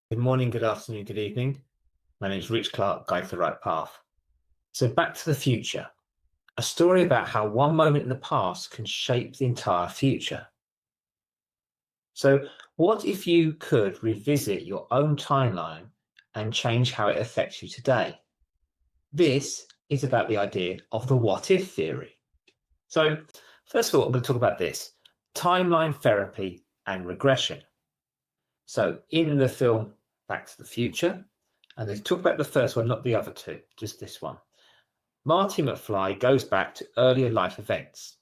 Good morning, good afternoon, good evening. My name is Rich Clark, Guide to the Right Path. So, Back to the Future, a story about how one moment in the past can shape the entire future. So, what if you could revisit your own timeline and change how it affects you today? This is about the idea of the what if theory. So, first of all, I'm going to talk about this timeline therapy and regression. So, in the film Back to the Future, and they talk about the first one, not the other two, just this one. Marty McFly goes back to earlier life events.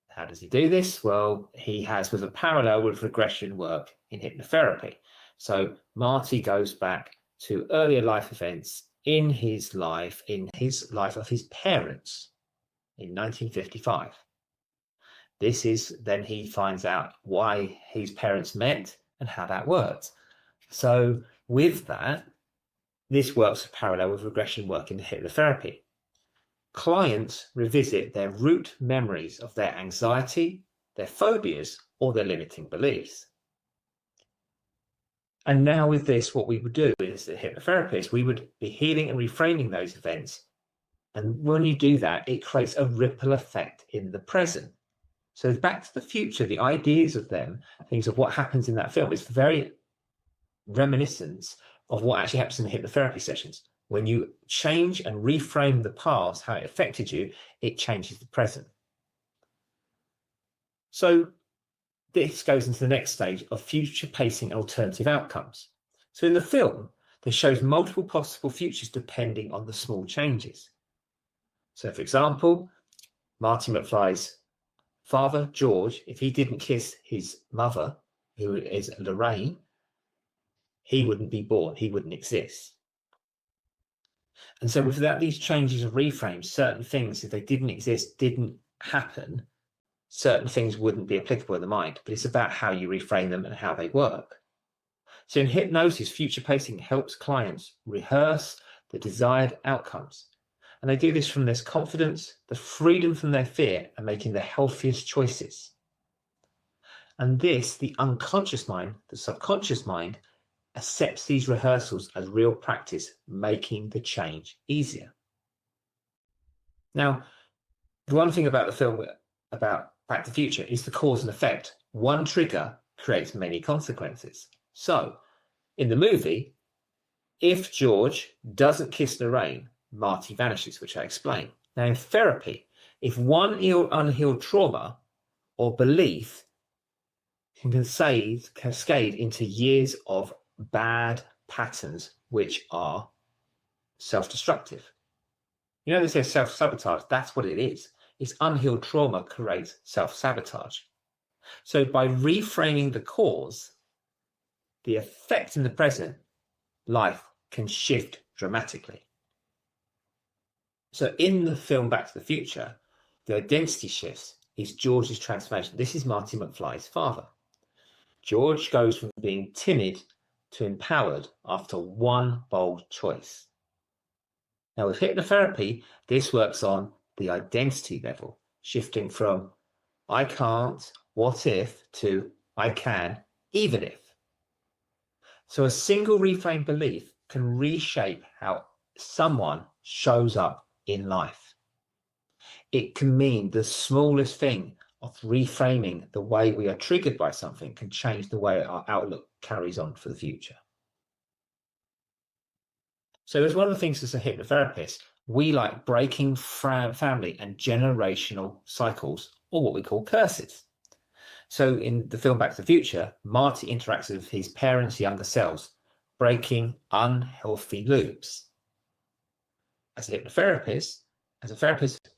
How does he do this? Well, he has with a parallel with regression work in hypnotherapy. So Marty goes back to earlier life events in his life of his parents in 1955. This is then he finds out why his parents met and how that worked. So with that, this works parallel with regression work in hypnotherapy. Clients revisit their root memories of their anxiety, their phobias, or their limiting beliefs. And now with this, what we would do is the hypnotherapist, we would be healing and reframing those events. And when you do that, it creates a ripple effect in the present. So Back to the Future, the ideas of them, things of what happens in that film, it's very reminiscent of what actually happens in the hypnotherapy sessions. When you change and reframe the past, how it affected you, it changes the present. So this goes into the next stage of future pacing and alternative outcomes. So in the film, this shows multiple possible futures depending on the small changes. So for example, Marty McFly's father, George, if he didn't kiss his mother, who is Lorraine, he wouldn't be born, he wouldn't exist. And so without these changes of reframes, certain things, if they didn't exist, didn't happen, certain things wouldn't be applicable in the mind, but it's about how you reframe them and how they work. So in hypnosis, future pacing helps clients rehearse the desired outcomes. And they do this from this confidence, the freedom from their fear, and making the healthiest choices. And this, the unconscious mind, the subconscious mind, accepts these rehearsals as real practice, making the change easier. Now, the one thing about the film about Back to the Future is the cause and effect. One trigger creates many consequences. So, in the movie, if George doesn't kiss Lorraine, Marty vanishes, which I explain. Now, in therapy, if one unhealed trauma or belief can cascade into years of bad patterns which are self-destructive. You know, they say self-sabotage, that's what it is. It's unhealed trauma creates self-sabotage. So by reframing the cause, the effect in the present life can shift dramatically. So in the film Back to the Future, the identity shifts is George's transformation. This is Marty McFly's father. George goes from being timid to empowered after one bold choice. Now with hypnotherapy, this works on the identity level, shifting from I can't, what if, to I can, even if. So a single reframed belief can reshape how someone shows up in life. It can mean the smallest thing of reframing the way we are triggered by something can change the way our outlook carries on for the future. So as one of the things as a hypnotherapist, we like breaking family and generational cycles, or what we call curses. So in the film Back to the Future, Marty interacts with his parents' younger selves, breaking unhealthy loops. As a therapist,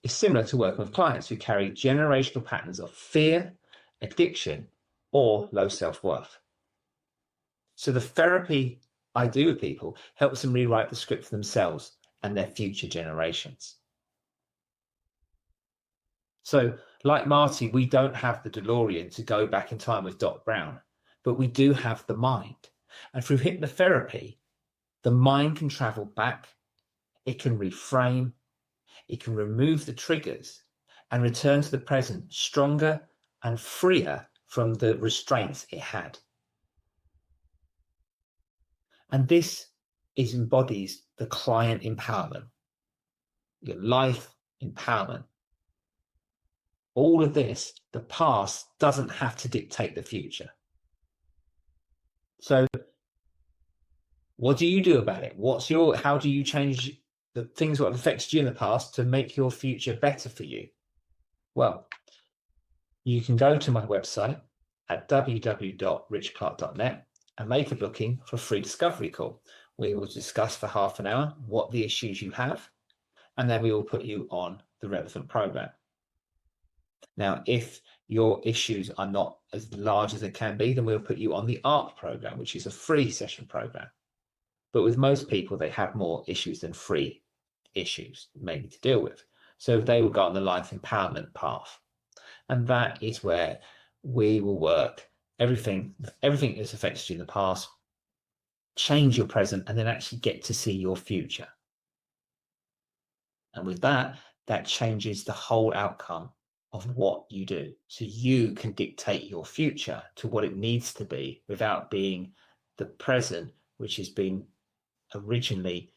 is similar to working with clients who carry generational patterns of fear, addiction, or low self-worth. So the therapy I do with people helps them rewrite the script for themselves and their future generations. So, like Marty, we don't have the DeLorean to go back in time with Doc Brown, but we do have the mind. And through hypnotherapy, the mind can travel back, it can reframe, it can remove the triggers and return to the present stronger and freer from the restraints it had. And this embodies the client empowerment, your life empowerment. All of this, the past doesn't have to dictate the future. So what do you do about it? How do you change the things that have affected you in the past to make your future better for you? Well, you can go to my website at www.richclark.net and make a booking for a free discovery call. We will discuss for half an hour what the issues you have, and then we will put you on the relevant program. Now, if your issues are not as large as they can be, then we'll put you on the ARC program, which is a free session program. But with most people, they have more issues than free issues mainly to deal with. So they will go on the life empowerment path. And that is where we will work everything that's affected you in the past, change your present, and then actually get to see your future. And with that, that changes the whole outcome of what you do. So you can dictate your future to what it needs to be without being the present, which has been originally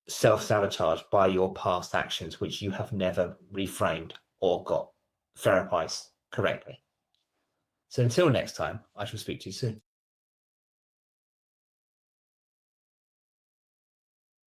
self-sabotaged by your past actions, which you have never reframed or got therapized correctly. So until next time, I shall speak to you soon.